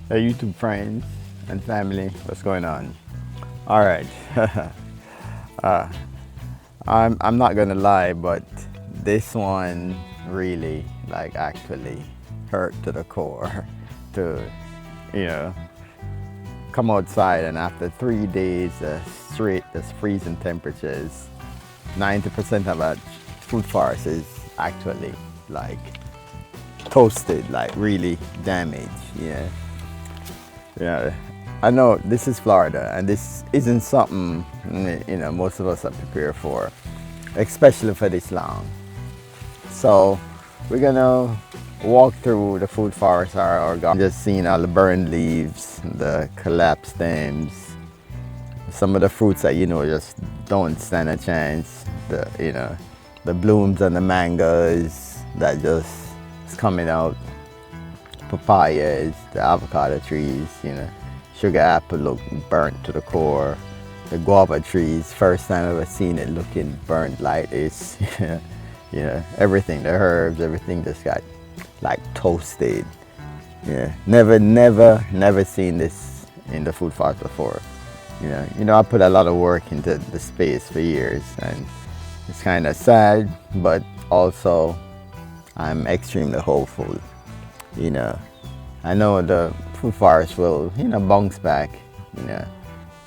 Hey, YouTube friends and family, what's going on? All right, uh, I'm not gonna lie, but this one really like actually hurt to the core to you know come outside and after 3 days straight this freezing temperatures, 90% of our food forest is actually like toasted, like really damaged. Yeah, I know this is Florida, and this isn't something most of us are prepared for, especially for this long. So we're gonna walk through the food forest, our garden, just seeing all the burned leaves, the collapsed stems, some of the fruits that just don't stand a chance. The blooms and the mangoes that just is coming out, papayas, the avocado trees, sugar apple look burnt to the core. The guava trees, first time I've ever seen it looking burnt like this. Everything, the herbs, everything just got like toasted. Yeah, never seen this in the food forest before. I put a lot of work into the space for years, and it's kind of sad, but also I'm extremely hopeful. you know I know the food forest will bounce back,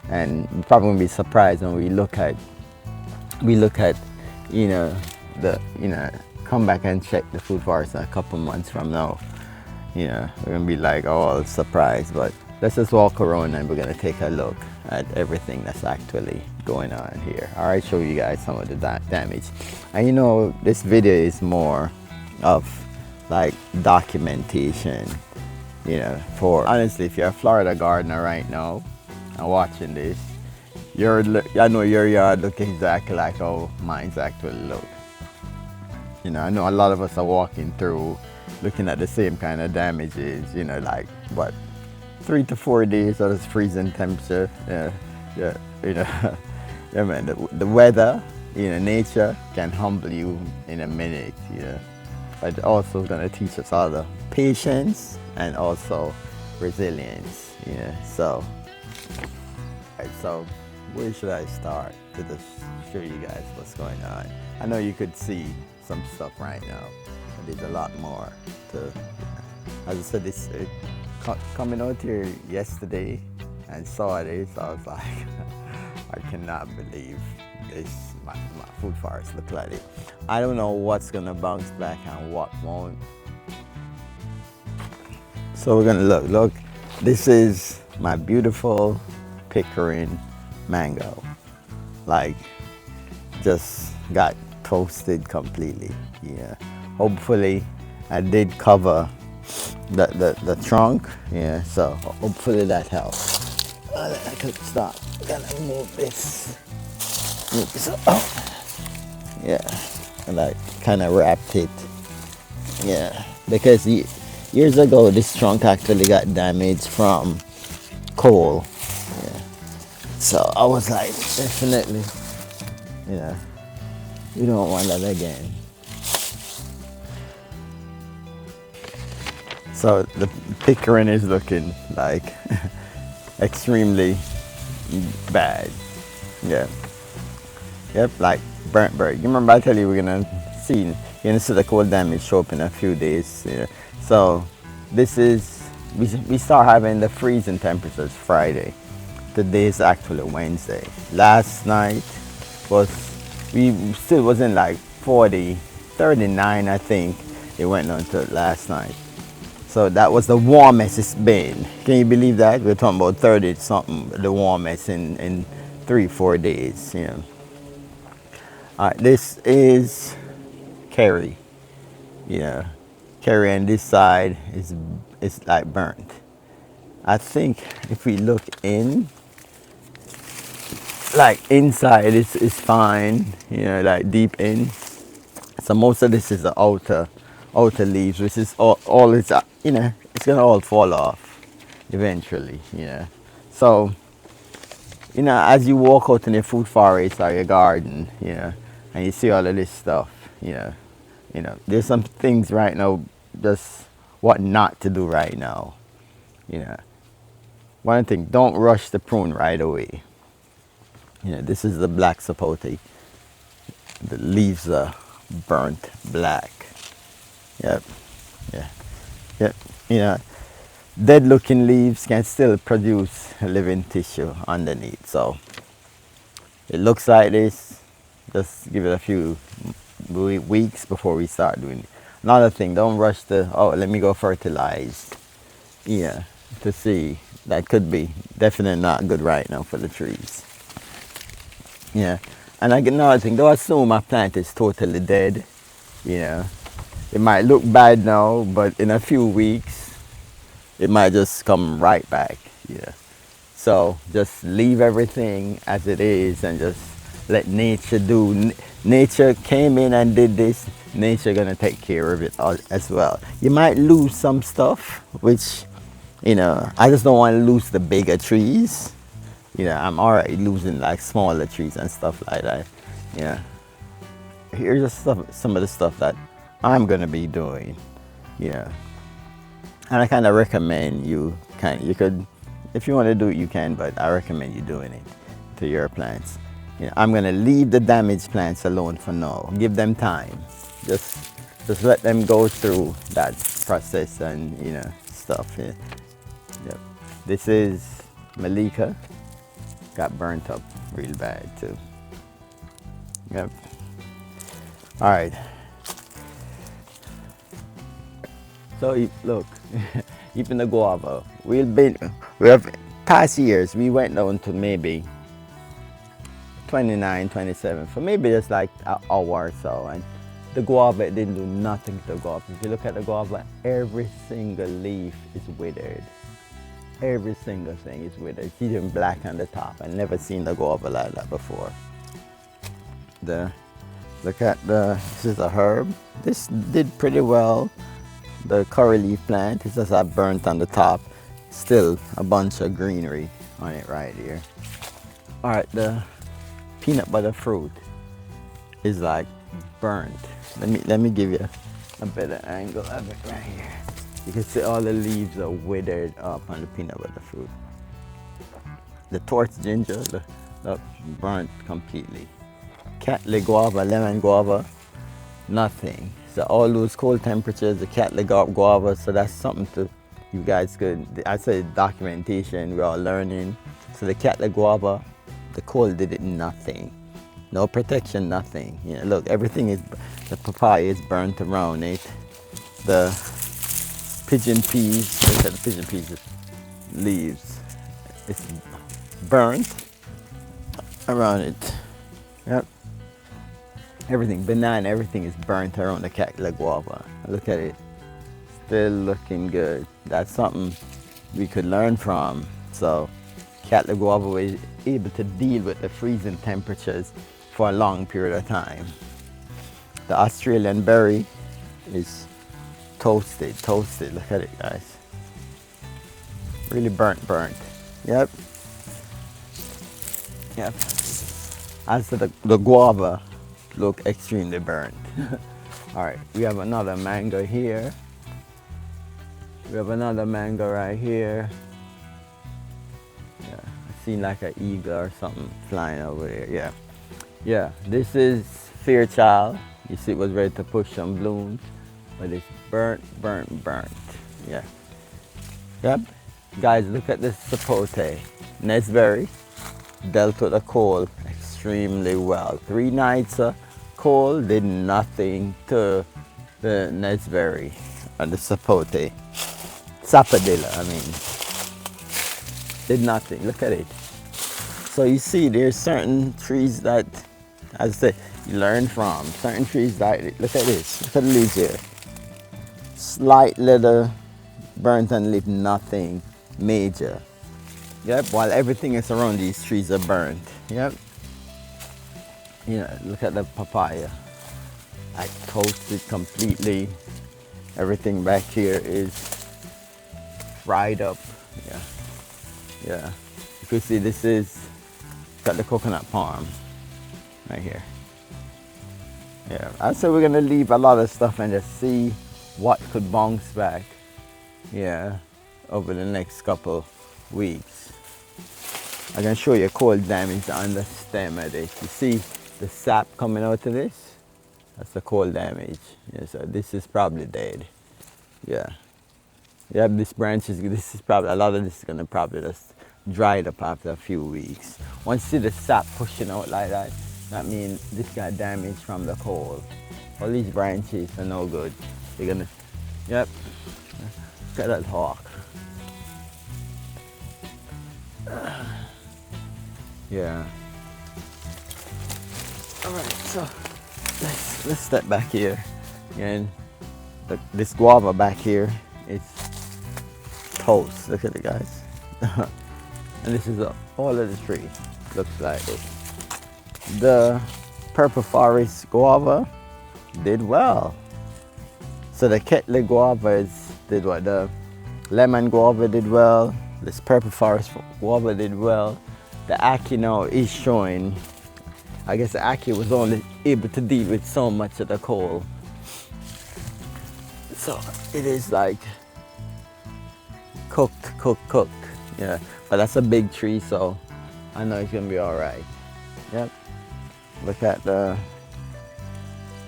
and you're probably gonna be surprised when we look at the come back and check the food forest a couple months from now. We're gonna be like, oh, surprised. But let's just walk around and we're gonna take a look at everything that's actually going on here. All right, show you guys some of the damage. And this video is more of like documentation. For honestly, if you're a Florida gardener right now and watching this, I know your yard look exactly like how mine's actually look. I know a lot of us are walking through looking at the same kind of damages, like what, 3 to 4 days of this freezing temperature. Yeah, yeah, man. The weather, nature can humble you in a minute, but also gonna teach us all the patience and also resilience. So where should I start to just show you guys what's going on? I know you could see some stuff right now, but there's a lot more to. As I said, this coming out here yesterday and saw this, I was like, I cannot believe this. My food forest look like it. I don't know what's gonna bounce back and what won't. So we're gonna look. This is my beautiful Pickering mango. Like, just got toasted completely. Yeah. Hopefully, I did cover the trunk. Yeah. So hopefully that helps. I could stop. Gonna move this. Up. Yeah. And I kind of wrapped it. Yeah. Because years ago, this trunk actually got damaged from coal. Yeah. So I was like, definitely, you don't want that again. So the Pickering is looking like extremely bad. Yeah. Yep, like burnt bird. You remember I tell you you're gonna see the cold damage show up in a few days. Yeah. So this is we start having the freezing temperatures Friday. Today is actually Wednesday. Last night we still wasn't like 40, 39 I think it went on to last night. So that was the warmest it's been. Can you believe that? We're talking about 30 something, the warmest in 3-4 days. This is Kerry. Kerry, and this side is like burnt. I think if we look in, like inside is fine, like deep in. So most of this is the outer leaves, which is all it's it's gonna all fall off eventually. So as you walk out in your food forest or your garden, and you see all of this stuff, there's some things right now just what not to do right now. one thing, don't rush the prune right away. You know, this is the black sapote. The leaves are burnt black. Yep. Yeah. Yep. You know, dead looking leaves can still produce living tissue underneath. So it looks like this. Just give it a few weeks before we start doing it. Another thing, don't rush the, oh, let me go fertilize. Yeah, to see. That could be definitely not good right now for the trees. Yeah. And another thing, don't assume a plant is totally dead. You know, it might look bad now, but in a few weeks, it might just come right back. Yeah. So just leave everything as it is and just let nature do. Nature came in and did this. Nature gonna take care of it as well. You might lose some stuff, which, you know, I just don't want to lose the bigger trees. You know, I'm already losing like smaller trees and stuff like that. Yeah. Here's just some of the stuff that I'm gonna be doing. Yeah. And I kind of recommend you could, if you want to do it, you can, but I recommend you doing it to your plants. You know, I'm gonna leave the damaged plants alone for now. Give them time. Just let them go through that process and, you know, stuff. Yeah. Yep. This is Malika. Got burnt up real bad too. Yep. All right. So look, even the guava, we have past years, we went down to maybe 29, 27 for maybe just like an hour or so, and the guava, it didn't do nothing to the guava. If you look at the guava, every single leaf is withered. Every single thing is withered. It's even black on the top. I've never seen the guava like that before. Look at this is a herb. This did pretty well. The curry leaf plant, it's just burnt on the top. Still a bunch of greenery on it right here. All right, the peanut butter fruit is like burnt. Let me give you a better angle of it right here. You can see all the leaves are withered up on the peanut butter fruit. The torch ginger, look, burnt completely. Cattleya guava, lemon guava, nothing. So all those cold temperatures, the Cattleya guava, so that's something to, you guys could, I said documentation, we're all learning. So the Cattleya guava, the cold did it nothing. No protection, nothing. You know, look, everything is, the papaya is burnt around it. The pigeon peas, look at the pigeon peas leaves. It's burnt around it. Yep. Everything, banana, everything is burnt around the Cattleya guava. Look at it, still looking good. That's something we could learn from. So Cattleya guava was able to deal with the freezing temperatures for a long period of time. The Australian berry is toasted. Look at it, guys. Really burnt. Yep. As to the guava, look extremely burnt. All right, we have another mango here. We have another mango right here. Yeah, I seen like an eagle or something flying over there. Yeah, this is Fairchild. You see it was ready to push some blooms, but it's burnt. Yeah. Yep. Guys, look at this sapote. Nesberry dealt with the cold extremely well. 3 nights cold did nothing to the Nesberry and the sapote. Sapodilla, I mean. Did nothing. Look at it. So you see there's certain trees that, as I said, you learn from. Certain trees that, look at this. Look at the leaves here. Slight little burnt and leaf, nothing major. Yep, while everything is around these trees are burnt. Yep. You know, look at the papaya. I toasted completely. Everything back here is fried up. Yeah. You can see this is got the coconut palm right here. Yeah, I said we're gonna leave a lot of stuff and just see what could bounce back. Yeah, over the next couple weeks. I can show you cold damage on the stem of this. You see the sap coming out of this? That's the cold damage. Yeah, so this is probably dead. Yeah. You have these branches, this is probably, a lot of this is gonna probably just dry it up after a few weeks. Once you see the sap pushing out like that, that means this got damage from the cold. All these branches are no good. They're gonna, yep, look at that hawk. Yeah. All right, so let's step back here. And this guava back here, it's toast. Look at it, guys. And this is all of the tree. Looks like it. The purple forest guava did well. So the Ketley guavas did what? The lemon guava did well. This purple forest guava did well. The Aki now is showing. I guess the Aki was only able to deal with so much of the coal. So it is like cooked. Yeah, but that's a big tree, so I know it's gonna be all right. Yep. Look at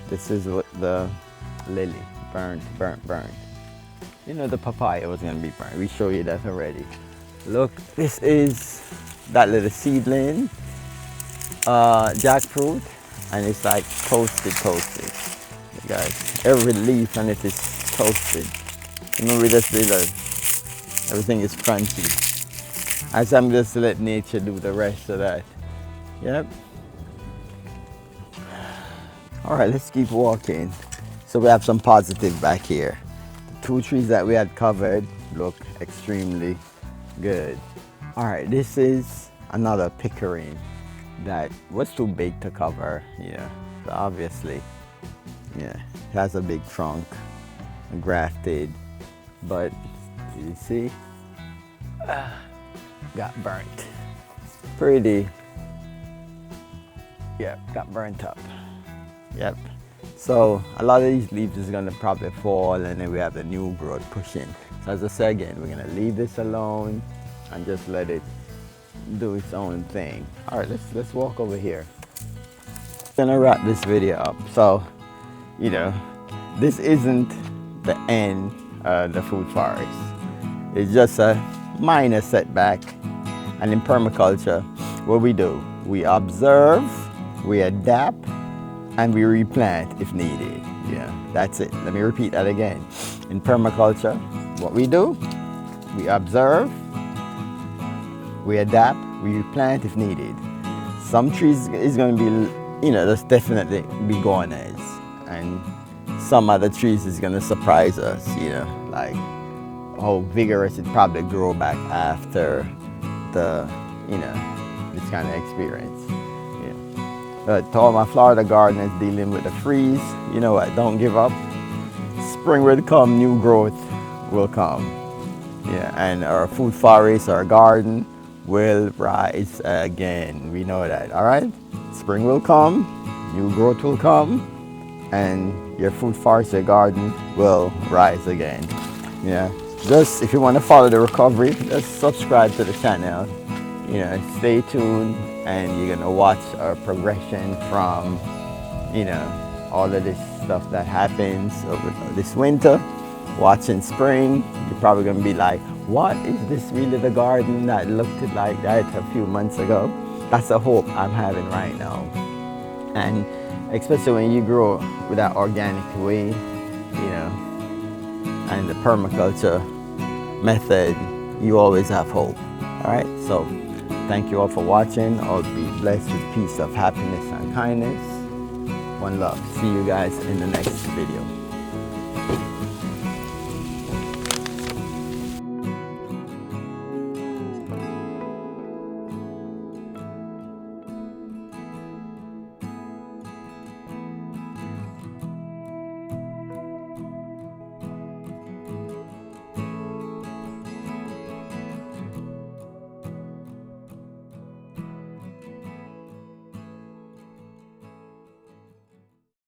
this is what the lily, burnt. You know the papaya was gonna be burnt. We showed you that already. Look, this is that little seedling, jackfruit, and it's like toasted. You guys, every leaf on it is toasted. Remember, just did everything is crunchy. As I'm just let nature do the rest of that. Yep. All right, let's keep walking. So we have some positive back here. The 2 trees that we had covered look extremely good. All right, this is another pickering that was too big to cover. Yeah, so obviously, yeah, it has a big trunk, grafted, but you see, got burnt. Pretty, yep, got burnt up. Yep. So a lot of these leaves is gonna probably fall, and then we have the new growth pushing. So as I said again, we're gonna leave this alone and just let it do its own thing. All right, let's walk over here. I'm gonna wrap this video up. So, you know, this isn't the end of the food forest. It's just a minor setback. And in permaculture, what we do, we observe, we adapt, and we replant if needed. Yeah, that's it. Let me repeat that again. In permaculture, what we do, we observe, we adapt, we replant if needed. Some trees is going to be, you know, that's definitely be goners, and some other trees is going to surprise us, you know, like how vigorous it probably grow back after the, you know, this kind of experience. Yeah. To all my Florida gardeners dealing with the freeze, you know what, don't give up. Spring will come, new growth will come. Yeah, and our food forest, our garden will rise again. We know that, all right? Spring will come, new growth will come, and your food forest, your garden will rise again. Yeah, just if you want to follow the recovery, just subscribe to the channel. You know, stay tuned, and you're gonna watch our progression from, you know, all of this stuff that happens over this winter. Watching spring, you're probably gonna be like, what is this really the garden that looked like that a few months ago? That's a hope I'm having right now. And especially when you grow with that organic way, you know, and the permaculture method, you always have hope. All right, so thank you all for watching. I'll be blessed with peace of happiness and kindness. One love. See you guys in the next video.